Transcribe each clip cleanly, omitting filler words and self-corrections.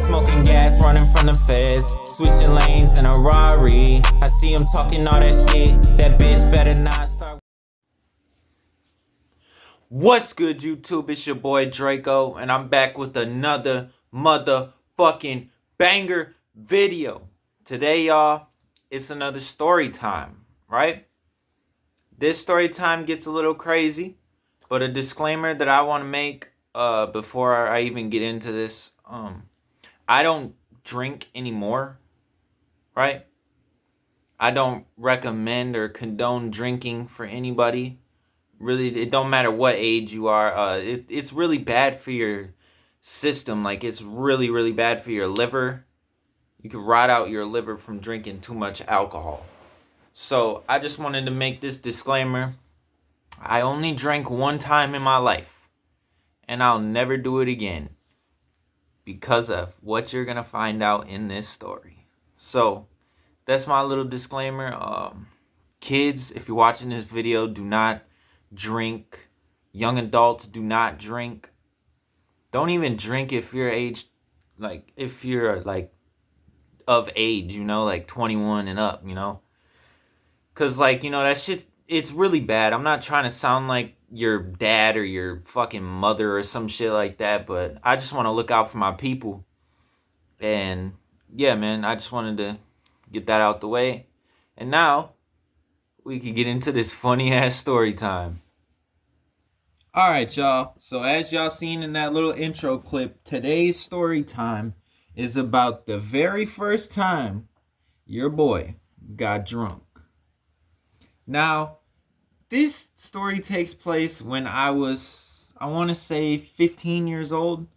Smoking gas, running from the feds. Switching lanes in a Rari. I see him talking all that shit. That bitch better not start. What's good, YouTube? It's your boy Draco, and I'm back with another motherfucking banger video. Today, y'all, it's another story time, right? This story time gets a little crazy, but a disclaimer that I want to make before I even get into this. I don't drink anymore, right? I don't recommend or condone drinking for anybody. Really, it don't matter what age you are. It's really bad for your system. Like, it's really, really bad for your liver. You can rot out your liver from drinking too much alcohol. So I just wanted to make this disclaimer. I only drank one time in my life, and I'll never do it again because of what you're gonna find out in this story. So that's my little disclaimer. Kids, if you're watching this video, do not drink. Young adults, do not drink. Don't even drink if you're if you're of age, like 21 and up, because that shit, it's really bad. I'm not trying to sound like your dad or your fucking mother or some shit like that, but I just want to look out for my people. And yeah, man, I just wanted to get that out the way. And now we can get into this funny ass story time. Alright, y'all. So as y'all seen in that little intro clip, today's story time is about the very first time your boy got drunk. Now, this story takes place when I was, I want to say 15 years old.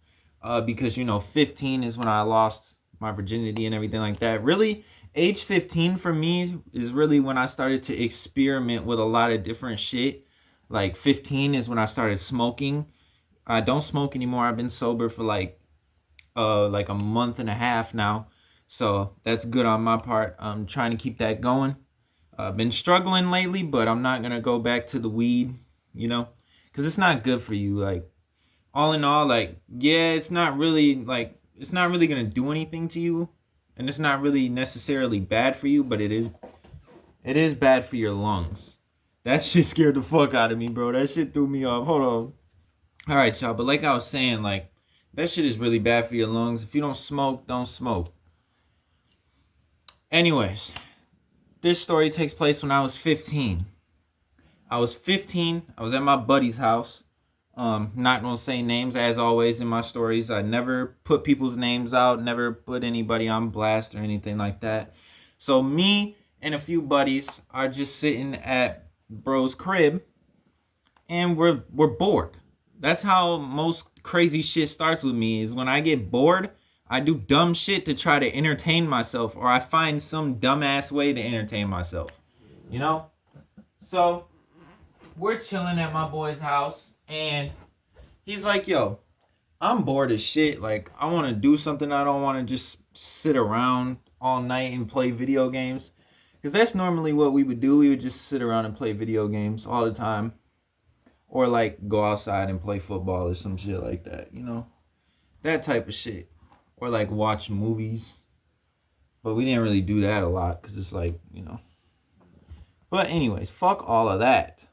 Because, 15 is when I lost my virginity and everything like that. Really, age 15 for me is really when I started to experiment with a lot of different shit. Like 15 is when I started smoking. I don't smoke anymore. I've been sober for like a month and a half now. So that's good on my part. I'm trying to keep that going. I've been struggling lately, but I'm not going to go back to the weed, because it's not good for you. Like, all in all, it's not really going to do anything to you. And it's not really necessarily bad for you, but it is bad for your lungs. That shit scared the fuck out of me, bro. That shit threw me off. Hold on. All right, y'all. But like I was saying, that shit is really bad for your lungs. If you don't smoke, don't smoke. Anyways, this story takes place when I was 15. I was 15. I was at my buddy's house. Not gonna say names, as always in my stories. I never put people's names out, never put anybody on blast or anything like that. So me and a few buddies are just sitting at bro's crib, and we're bored. That's how most crazy shit starts with me, is when I get bored, I do dumb shit to try to entertain myself, or I find some dumbass way to entertain myself. So we're chilling at my boy's house, and he's like, yo, I'm bored as shit. Like, I want to do something. I don't want to just sit around all night and play video games. Because that's normally what we would do. We would just sit around and play video games all the time. Or, go outside and play football or some shit like that, That type of shit. Or, watch movies. But we didn't really do that a lot because it's But anyways, fuck all of that.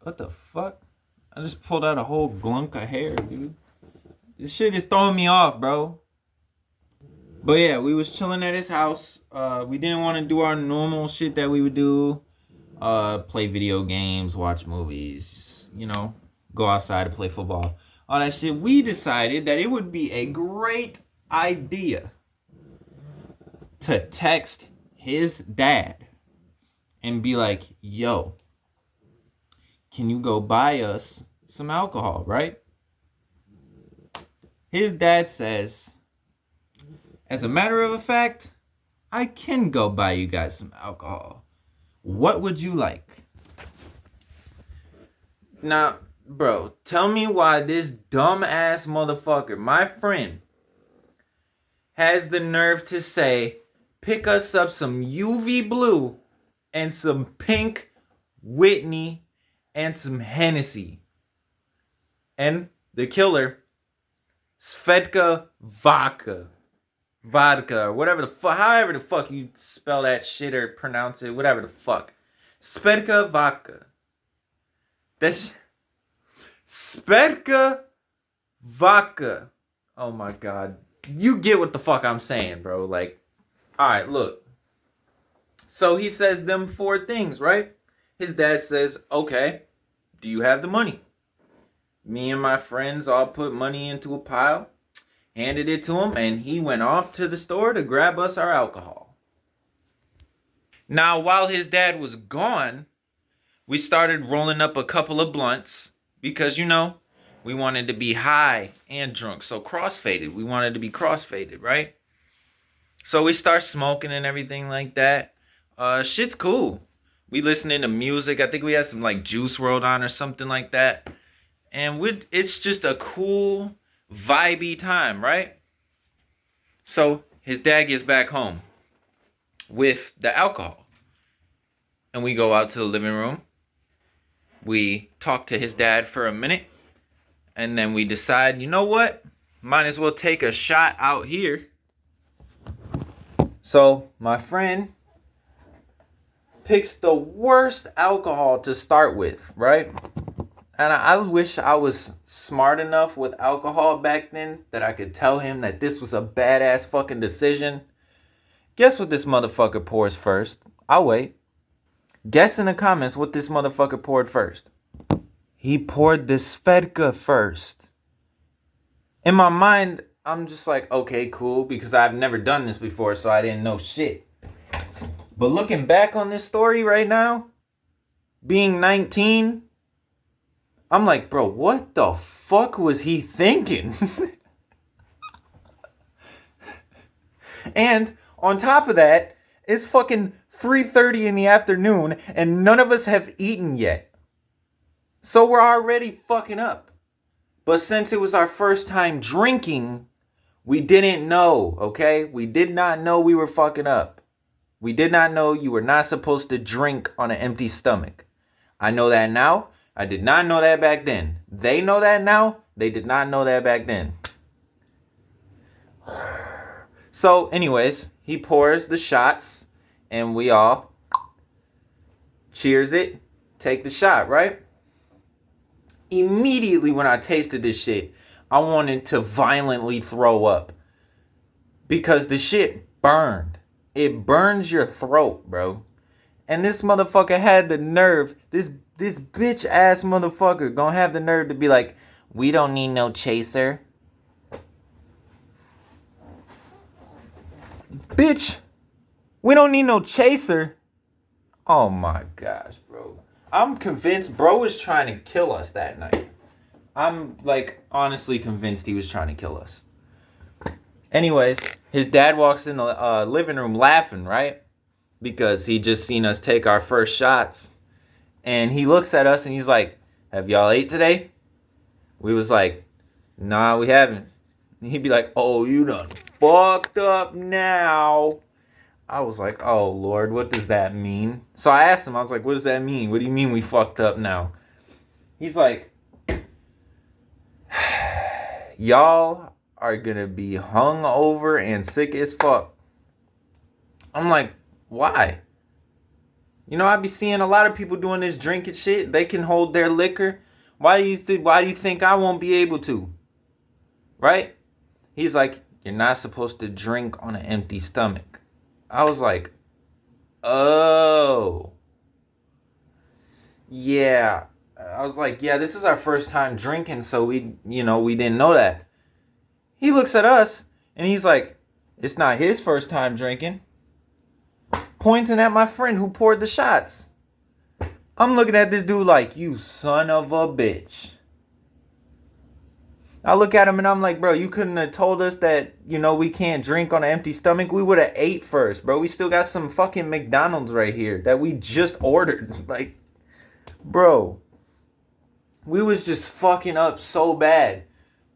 What the fuck? I just pulled out a whole glunk of hair, dude. This shit is throwing me off, bro. But yeah, we was chilling at his house. We didn't want to do our normal shit that we would do. Play video games, watch movies, go outside and play football. All that shit. We decided that it would be a great idea to text his dad and be like, yo, can you go buy us some alcohol, right? His dad says, as a matter of fact, I can go buy you guys some alcohol. What would you like? Now, bro, tell me why this dumbass motherfucker, my friend, has the nerve to say, pick us up some UV blue and some pink Whitney and some Hennessy. And the killer Svedka vodka. Vodka, or whatever the fuck, however the fuck you spell that shit or pronounce it, whatever the fuck. Svedka vodka. That's Svedka vodka. Oh my god. You get what the fuck I'm saying, bro. Like, alright, look. So he says them 4 things, right? His dad says, okay, do you have the money? Me and my friends all put money into a pile, handed it to him, and he went off to the store to grab us our alcohol. Now, while his dad was gone, we started rolling up a couple of blunts because, you know, we wanted to be high and drunk. So crossfaded. We wanted to be crossfaded, right? So we start smoking and everything like that. Shit's cool. We listening to music. I think we had some like Juice WRLD on or something like that. And it's just a cool, vibey time, right? So his dad gets back home with the alcohol. And we go out to the living room. We talk to his dad for a minute. And then we decide, you know what? Might as well take a shot out here. So my friend picks the worst alcohol to start with, right? And I wish I was smart enough with alcohol back then that I could tell him that this was a badass fucking decision. Guess what this motherfucker pours first? I'll wait. Guess in the comments what this motherfucker poured first. He poured the Svedka first. In my mind, I'm just like, okay, cool, because I've never done this before, so I didn't know shit. But looking back on this story right now, being 19, I'm like, bro, what the fuck was he thinking? And on top of that, it's fucking 3:30 in the afternoon and none of us have eaten yet. So we're already fucking up. But since it was our first time drinking, we didn't know, okay? We did not know we were fucking up. We did not know you were not supposed to drink on an empty stomach. I know that now. I did not know that back then. They know that now. They did not know that back then. So, anyways, he pours the shots and we all cheers it, take the shot, right? Immediately when I tasted this shit, I wanted to violently throw up because the shit burned. It burns your throat, bro. And this motherfucker had the nerve, this bitch ass motherfucker gonna have the nerve to be like, we don't need no chaser. Bitch, we don't need no chaser. Oh my gosh, bro. I'm convinced bro was trying to kill us that night. I'm like honestly convinced he was trying to kill us. Anyways, his dad walks in the living room laughing, right? Because he just seen us take our first shots. And he looks at us and he's like, have y'all ate today? We was like, nah, we haven't. And he'd be like, oh, you done fucked up now. I was like, oh, Lord, what does that mean? So I asked him, I was like, what does that mean? What do you mean we fucked up now? He's like, y'all are going to be hung over and sick as fuck. I'm like, why? You know, I be seeing a lot of people doing this drinking shit. They can hold their liquor. Why do you think I won't be able to? Right? He's like, you're not supposed to drink on an empty stomach. I was like, oh. Yeah. I was like, yeah, this is our first time drinking, so we didn't know that. He looks at us and he's like, it's not his first time drinking. Pointing at my friend who poured the shots. I'm looking at this dude like, you son of a bitch. I look at him and I'm like, bro, you couldn't have told us that, we can't drink on an empty stomach. We would have ate first, bro. We still got some fucking McDonald's right here that we just ordered. Like, bro, we was just fucking up so bad.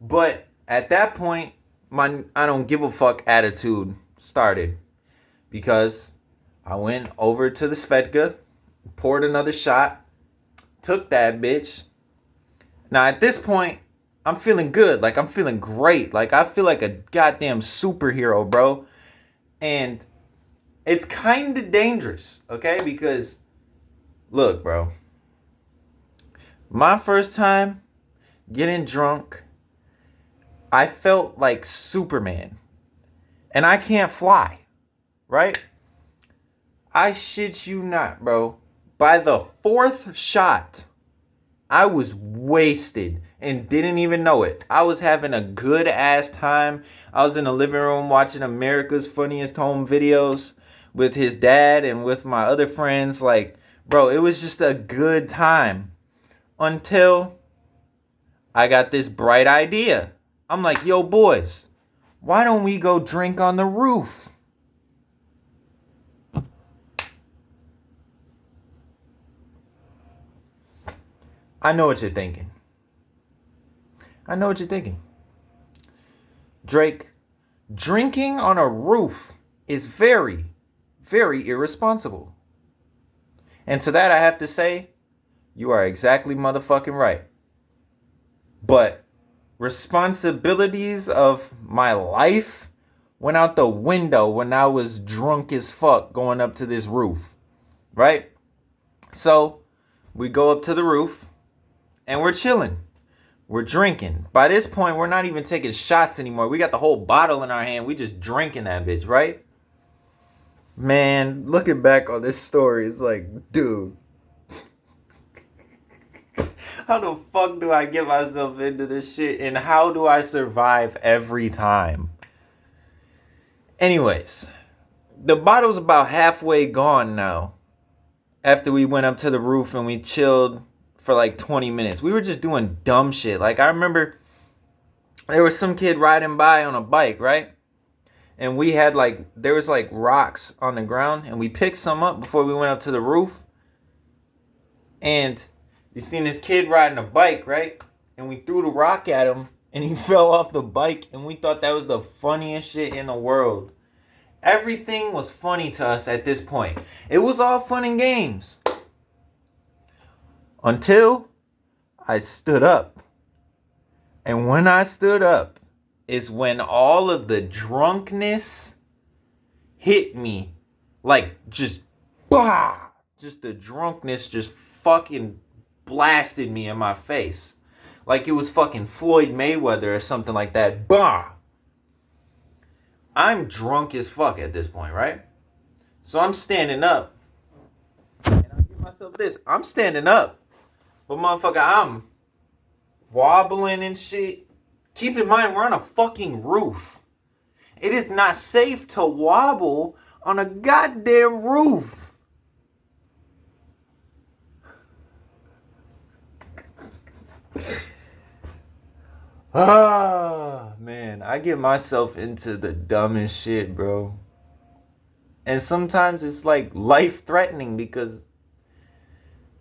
But at that point, my I don't give a fuck attitude started. Because I went over to the Svedka, poured another shot, took that bitch. Now at this point, I'm feeling good. Like, I'm feeling great. Like, I feel like a goddamn superhero, bro. And it's kind of dangerous, okay? Because, look, bro. My first time getting drunk, I felt like Superman. And I can't fly, right? I shit you not, bro. By the fourth shot, I was wasted and didn't even know it. I was having a good ass time. I was in the living room watching America's Funniest Home Videos with his dad and with my other friends. Like, bro, it was just a good time. Until I got this bright idea. I'm like, yo, boys, why don't we go drink on the roof? I know what you're thinking. I know what you're thinking. Drake, drinking on a roof is very, very irresponsible. And to that I have to say, you are exactly motherfucking right. But responsibilities of my life went out the window when I was drunk as fuck going up to this roof. Right? So, we go up to the roof and we're chilling. We're drinking. By this point, we're not even taking shots anymore. We got the whole bottle in our hand. We just drinking that bitch, right? Man, looking back on this story, it's like, dude. How the fuck do I get myself into this shit? And how do I survive every time? Anyways, the bottle's about halfway gone now. After we went up to the roof and we chilled for like 20 minutes. We were just doing dumb shit. Like, I remember there was some kid riding by on a bike, right? And we had like, there was like rocks on the ground. And we picked some up before we went up to the roof. And you seen this kid riding a bike, right? And we threw the rock at him. And he fell off the bike. And we thought that was the funniest shit in the world. Everything was funny to us at this point. It was all fun and games. Until I stood up. And when I stood up is when all of the drunkenness hit me. Like, just, bah! Just the drunkenness just fucking blasted me in my face. Like it was fucking Floyd Mayweather or something like that. Bah! I'm drunk as fuck at this point, right? So I'm standing up. And I give myself this. I'm standing up. But motherfucker, I'm wobbling and shit. Keep in mind, we're on a fucking roof. It is not safe to wobble on a goddamn roof. Ah, man, I get myself into the dumbest shit, bro. And sometimes it's like life-threatening because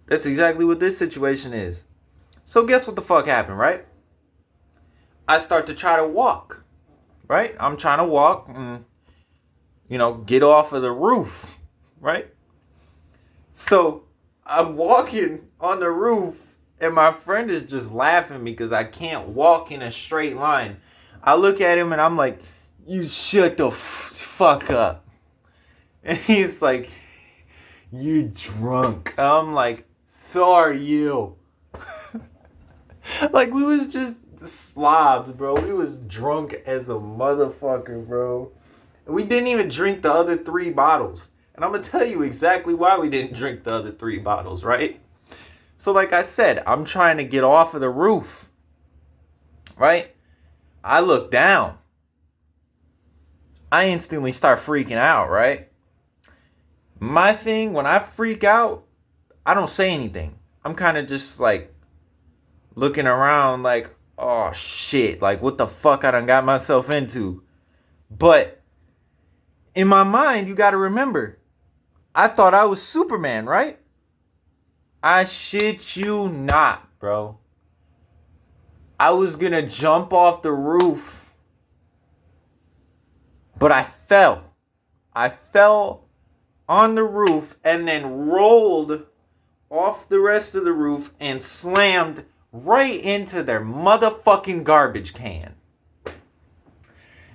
that's exactly what this situation is. So guess what the fuck happened, right? I start to try to walk, right? I'm trying to walk and, get off of the roof, right? So I'm walking on the roof and my friend is just laughing because I can't walk in a straight line. I look at him and I'm like, you shut the fuck up. And he's like, you drunk. I'm like, so are you. Like, we was just slobs, bro. We was drunk as a motherfucker, bro. And we didn't even drink the other 3 bottles. And I'm going to tell you exactly why we didn't drink the other 3 bottles, right? So like I said, I'm trying to get off of the roof, right? I look down. I instantly start freaking out, right? My thing, when I freak out, I don't say anything. I'm kind of just like looking around like, oh shit, like what the fuck I done got myself into. But in my mind, you got to remember, I thought I was Superman, right? I shit you not, bro. I was gonna jump off the roof, but I fell. I fell on the roof and then rolled off the rest of the roof and slammed right into their motherfucking garbage can.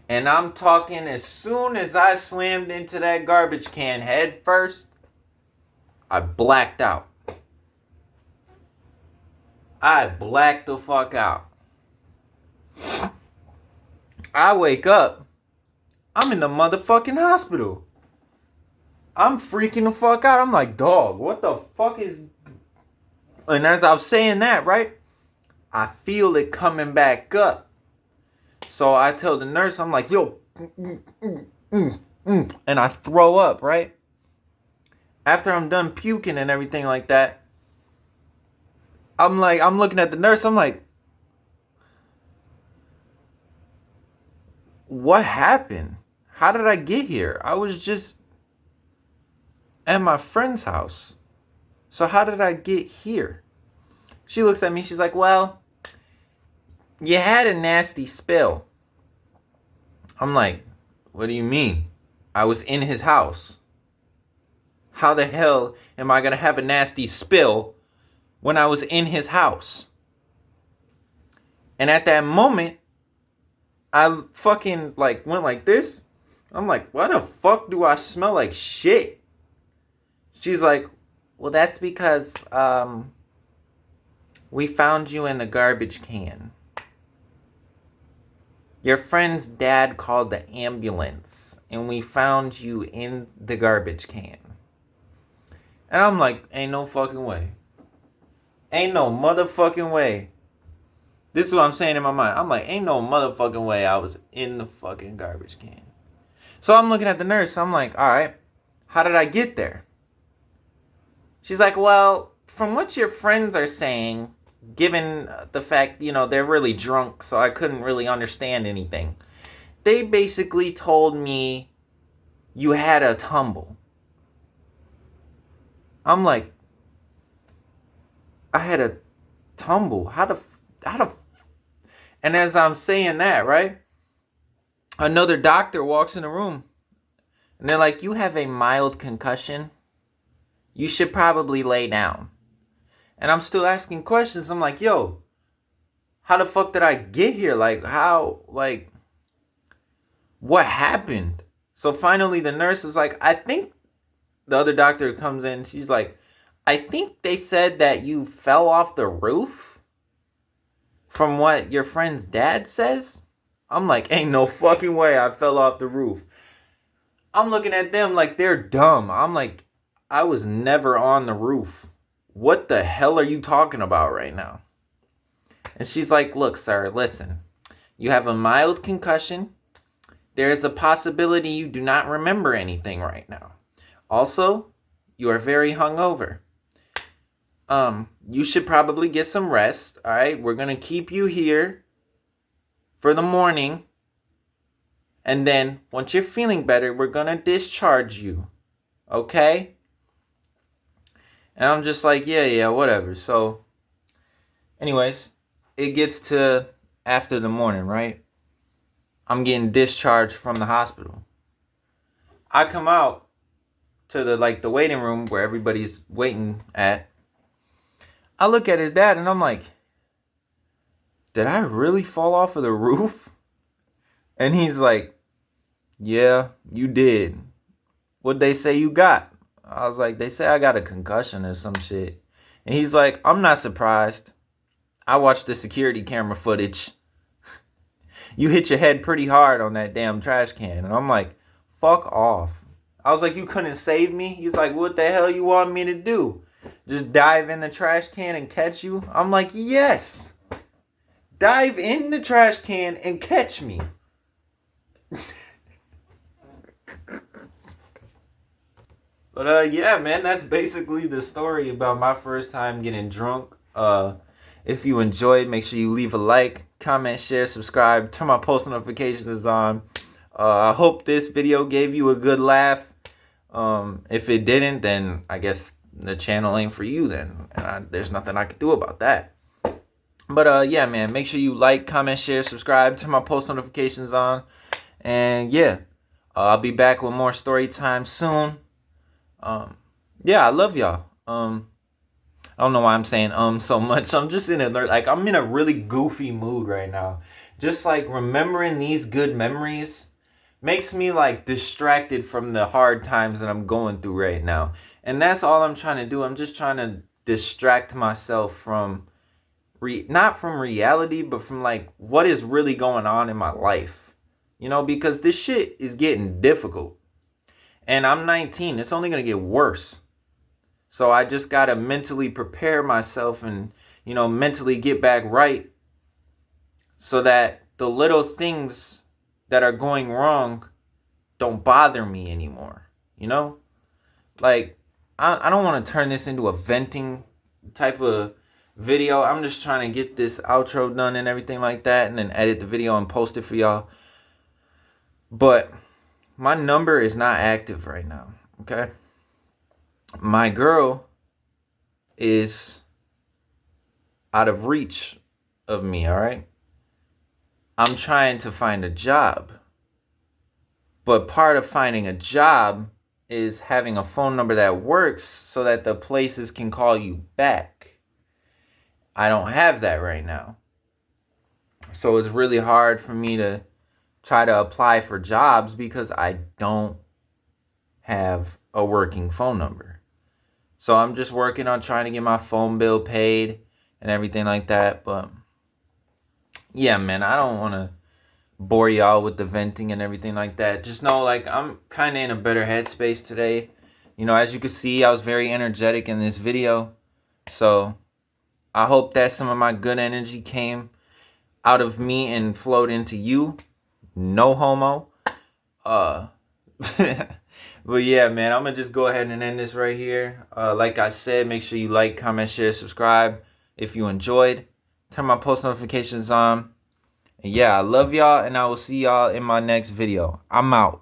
And I'm talking, as soon as I slammed into that garbage can head first, I blacked out. I blacked the fuck out. I wake up. I'm in the motherfucking hospital. I'm freaking the fuck out. I'm like, dog, what the fuck is... And as I was saying that, right, I feel it coming back up. So I tell the nurse, I'm like, yo, and I throw up, right? After I'm done puking and everything like that, I'm looking at the nurse, I'm like, what happened? How did I get here? I was just at my friend's house. So how did I get here? She looks at me, she's like, well, you had a nasty spill. I'm like, what do you mean? I was in his house. How the hell am I going to have a nasty spill when I was in his house? And at that moment, I fucking went like this. I'm like, why the fuck do I smell like shit? She's like, well, that's because we found you in the garbage can. Your friend's dad called the ambulance, and we found you in the garbage can. And I'm like, ain't no fucking way. Ain't no motherfucking way. This is what I'm saying in my mind. I'm like, ain't no motherfucking way I was in the fucking garbage can. So I'm looking at the nurse. I'm like, all right, how did I get there? She's like, well, from what your friends are saying, given the fact, they're really drunk, so I couldn't really understand anything. They basically told me you had a tumble. I'm like, I had a tumble? How the... And as I'm saying that, right, another doctor walks in the room. And they're like, you have a mild concussion. You should probably lay down. And I'm still asking questions. I'm like, yo, how the fuck did I get here? What happened? So finally the nurse was like, I think... The other doctor comes in. She's like, I think they said that you fell off the roof. From what your friend's dad says. I'm like, ain't no fucking way I fell off the roof. I'm looking at them like they're dumb. I'm like, I was never on the roof. What the hell are you talking about right now? And she's like, look, sir, listen. You have a mild concussion. There is a possibility you do not remember anything right now. Also, you are very hungover. You should probably get some rest. All right, we're gonna keep you here for the morning, and then once you're feeling better, we're gonna discharge you. Okay? And I'm just like, yeah, whatever. So, anyways, it gets to after the morning, right? I'm getting discharged from the hospital. I come out to the waiting room where everybody's waiting at. I look at his dad and I'm like, did I really fall off of the roof? And he's like, yeah, you did. What'd they say you got? I was like, they say I got a concussion or some shit. And he's like, I'm not surprised. I watched the security camera footage. You hit your head pretty hard on that damn trash can. And I'm like, fuck off. I was like, you couldn't save me? He's like, what the hell you want me to do? Just dive in the trash can and catch you? I'm like, yes. Dive in the trash can and catch me. But yeah, man, that's basically the story about my first time getting drunk. If you enjoyed, make sure you leave a like, comment, share, subscribe, turn my post notifications on. I hope this video gave you a good laugh. If it didn't, then I guess the channel ain't for you then. And there's nothing I can do about that. But yeah, man, make sure you like, comment, share, subscribe, turn my post notifications on. And yeah, I'll be back with more story time soon. Yeah, I love y'all. I'm I don't know why I'm saying so much. I'm just in I'm in a really goofy mood right now. Just like remembering these good memories makes me like distracted from the hard times that I'm going through right now. And that's all I'm trying to do. I'm just trying to distract myself from not from reality, but from like what is really going on in my life. You know, because this shit is getting difficult. And I'm 19. It's only going to get worse. So I just got to mentally prepare myself and, you know, mentally get back right so that the little things that are going wrong don't bother me anymore. You know? Like, I don't want to turn this into a venting type of video. I'm just trying to get this outro done and everything like that, and then edit the video and post it for y'all. But my number is not active right now, okay? My girl is out of reach of me, all right? I'm trying to find a job. But part of finding a job is having a phone number that works so that the places can call you back. I don't have that right now. So it's really hard for me to try to apply for jobs because I don't have a working phone number. So I'm just working on trying to get my phone bill paid and everything like that. But yeah, man, I don't want to bore y'all with the venting and everything like that. Just know, like, I'm kind of in a better headspace today. You know, as you can see, I was very energetic in this video. So I hope that some of my good energy came out of me and flowed into you. No homo. But yeah, man, I'm gonna just go ahead and end this right here. Like I said, make sure you like, comment, share, subscribe if you enjoyed. Turn my post notifications on. And yeah, I love y'all, and I will see y'all in my next video. I'm out.